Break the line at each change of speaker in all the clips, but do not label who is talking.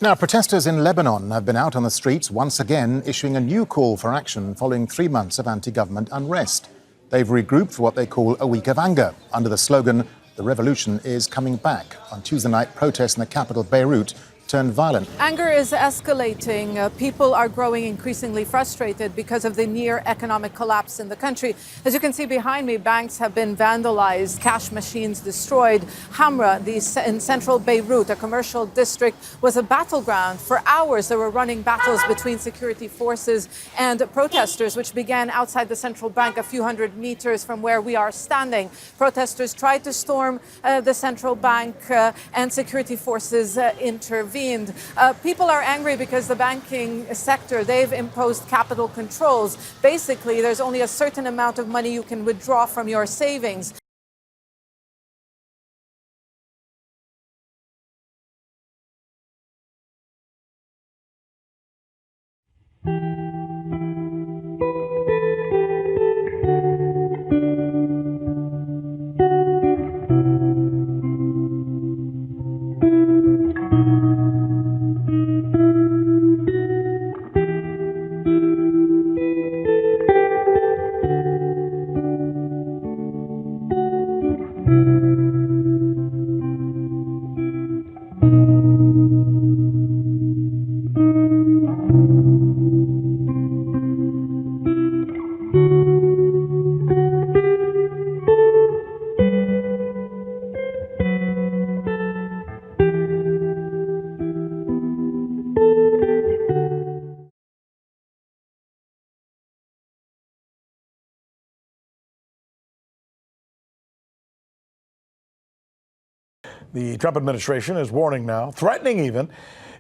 Now, protesters in Lebanon have been out on the streets once again, issuing a new call for action following 3 months of anti-government unrest. They've regrouped for what they call a week of anger under the slogan, "The revolution is coming back." On Tuesday night, protests in the capital, Beirut, turned violent.
Anger is escalating. People are growing increasingly frustrated because of the near economic collapse in the country. As you can see behind me, banks have been vandalized, cash machines destroyed. Hamra, in central Beirut, a commercial district, was a battleground. For hours, there were running battles between security forces and protesters, which began outside the central bank a few hundred meters from where we are standing. Protesters tried to storm the central bank and security forces intervened. People are angry because the banking sector, they've imposed capital controls. Basically, there's only a certain amount of money you can withdraw from your savings.
The Trump administration is warning now, threatening even,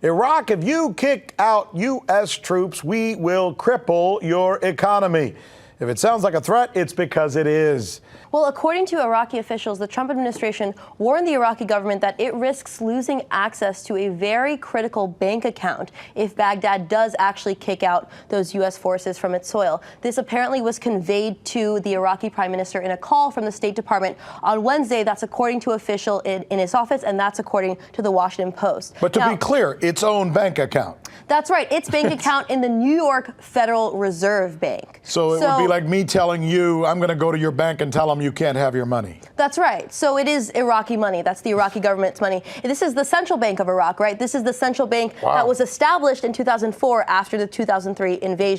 Iraq, if you kick out U.S. troops, we will cripple your economy. If it sounds like a threat, it's because it is.
Well, according to Iraqi officials, the Trump administration warned the Iraqi government that it risks losing access to a very critical bank account if Baghdad does actually kick out those U.S. forces from its soil. This apparently was conveyed to the Iraqi prime minister in a call from the State Department on Wednesday. That's according to official in his office, and that's according to the Washington Post.
But to be clear, its own bank account.
That's right. Its bank account in the New York Federal Reserve Bank.
So it would be like me telling you, I'm going to go to your bank and tell them you can't have your money.
That's right. So it is Iraqi money. That's the Iraqi government's money. This is the central bank of Iraq, right? This is the central bank that was established in 2004 after the 2003 invasion.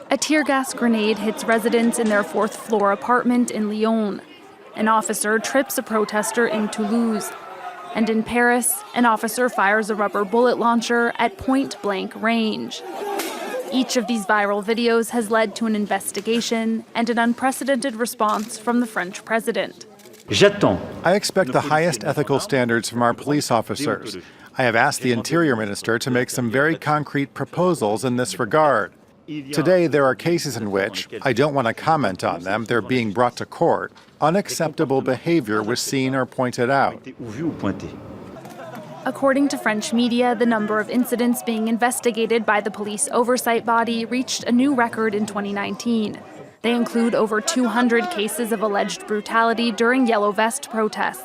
A tear gas grenade hits residents in their fourth-floor apartment in Lyon. An officer trips a protester in Toulouse. And in Paris, an officer fires a rubber bullet launcher at point-blank range. Each of these viral videos has led to an investigation and an unprecedented response from the French president.
I expect the highest ethical standards from our police officers. I have asked the Interior Minister to make some very concrete proposals in this regard. Today, there are cases in which, I don't want to comment on them, they're being brought to court, unacceptable behavior was seen or pointed out.
According to French media, the number of incidents being investigated by the police oversight body reached a new record in 2019. They include over 200 cases of alleged brutality during Yellow Vest protests.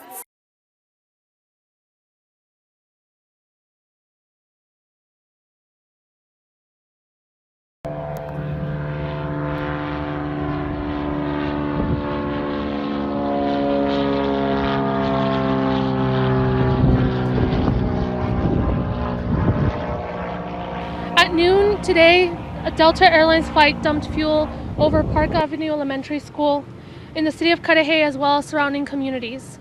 At noon today, a Delta Airlines flight dumped fuel over Park Avenue Elementary School in the city of Cudahy as well as surrounding communities.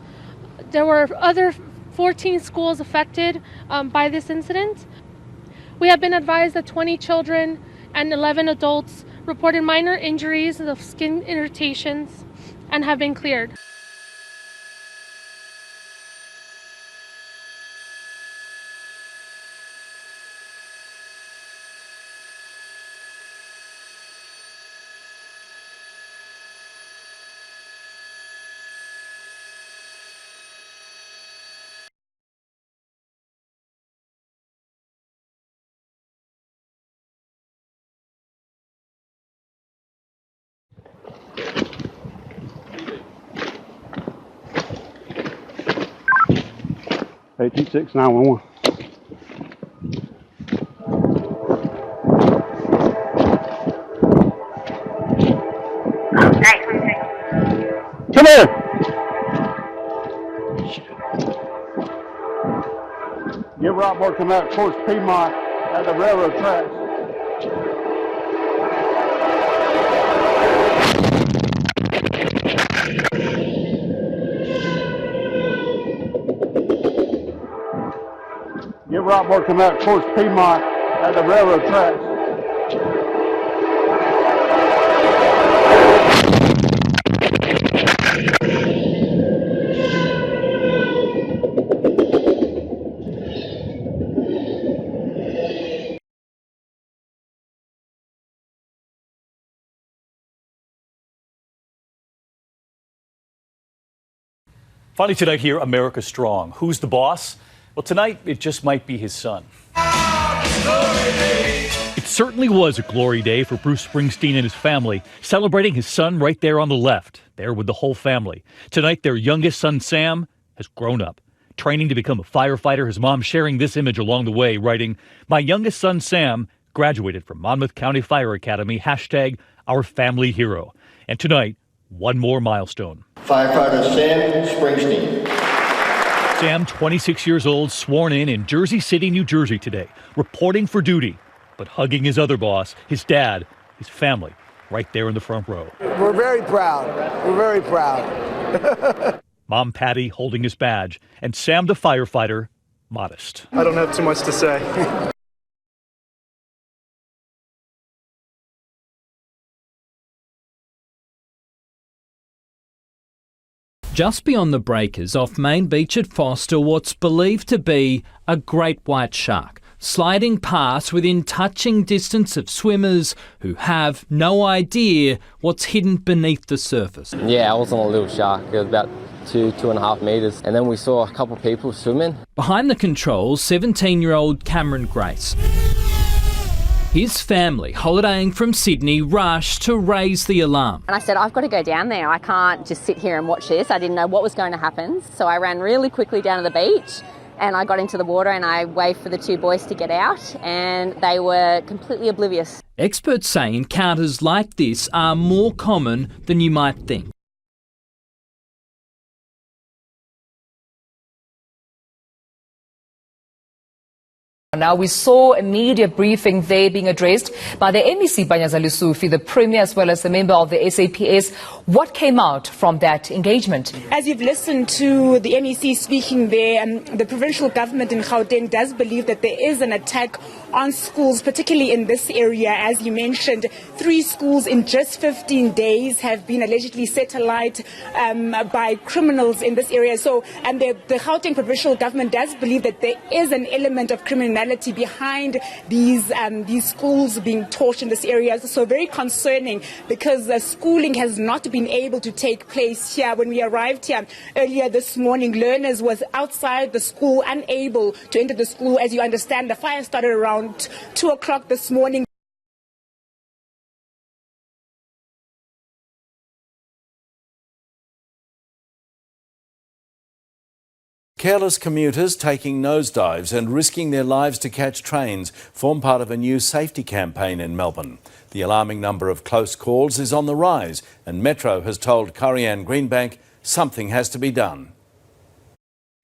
There were other 14 schools affected by this incident. We have been advised that 20 children and 11 adults reported minor injuries of skin irritations and have been cleared.
826 911. Come here. Give right more come out towards Piedmont at the railroad tracks. Give right more come out towards Piedmont at the railroad tracks.
Finally tonight here, America Strong. Who's the boss? Well, tonight it just might be his son. It certainly was a glory day for Bruce Springsteen and his family, celebrating his son right there on the left, there with the whole family. Tonight, their youngest son, Sam, has grown up, training to become a firefighter. His mom sharing this image along the way, writing, "My youngest son, Sam, graduated from Monmouth County Fire Academy, #OurFamilyHero." And tonight, one more milestone.
Firefighter Sam Springsteen.
Sam, 26 years old, sworn in Jersey City, New Jersey today, reporting for duty, but hugging his other boss, his dad, his family, right there in the front row.
We're very proud. We're very proud.
Mom Patty holding his badge, and Sam the firefighter, modest.
I don't have too much to say.
Just beyond the breakers off Main Beach at Foster, what's believed to be a great white shark, sliding past within touching distance of swimmers who have no idea what's hidden beneath the surface.
Yeah, I was on a little shark. It was about 2.5 metres. And then we saw a couple of people swimming.
Behind the controls, 17-year-old Cameron Grace. His family, holidaying from Sydney, rushed to raise the alarm.
And I said, I've got to go down there. I can't just sit here and watch this. I didn't know what was going to happen. So I ran really quickly down to the beach and I got into the water and I waved for the two boys to get out and they were completely oblivious.
Experts say encounters like this are more common than you might think.
Now, we saw a media briefing there being addressed by the MEC Banyazali Sufi, the Premier, as well as the member of the SAPS. What came out from that engagement?
As you've listened to the MEC speaking there, the provincial government in Gauteng does believe that there is an attack on schools, particularly in this area. As you mentioned, 3 schools in just 15 days have been allegedly set alight by criminals in this area. So, and the Gauteng provincial government does believe that there is an element of criminality behind these schools being torched in this area. So very concerning because schooling has not been able to take place here. When we arrived here earlier this morning, learners was outside the school, unable to enter the school. As you understand, the fire started around 2 o'clock this morning.
Careless commuters taking nosedives and risking their lives to catch trains form part of a new safety campaign in Melbourne. The alarming number of close calls is on the rise, and Metro has told Corianne Greenbank something has to be done.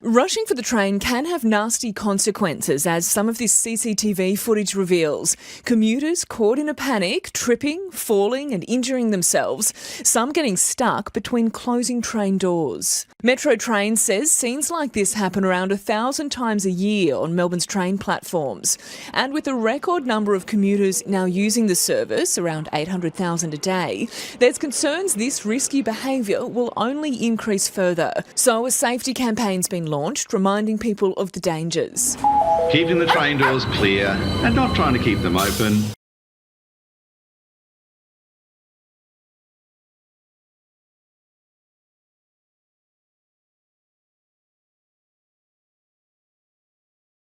Rushing for the train can have nasty consequences, as some of this CCTV footage reveals. Commuters caught in a panic, tripping, falling and injuring themselves, some getting stuck between closing train doors. Metro Trains says scenes like this happen around 1,000 times a year on Melbourne's train platforms. And with a record number of commuters now using the service, around 800,000 a day, there's concerns this risky behaviour will only increase further. So a safety campaign's been launched, reminding people of the dangers.
Keeping the train doors clear and not trying to keep them open